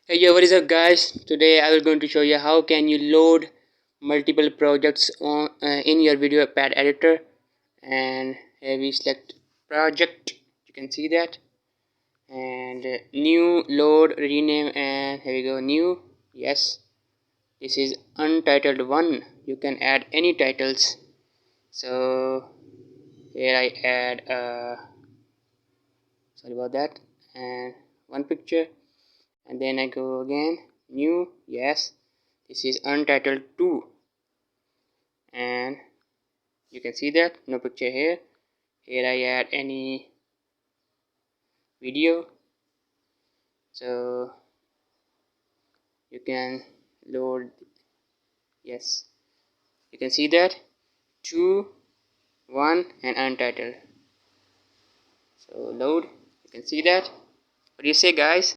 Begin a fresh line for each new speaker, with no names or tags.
Hey yo, what is up guys? Today I will going to show you how can you load multiple projects on in your Videopad editor. And here we select project, you can see that, and new, load, rename, and here we go, new. Yes, this is untitled one. You can add any titles. So here I add sorry about that, and one picture, and then I go again, new. Yes, this is untitled 2, and you can see that no picture here. Here I add any video, so you can load. Yes, you can see that 2, 1, and untitled. So load, you can see that. What do you say guys?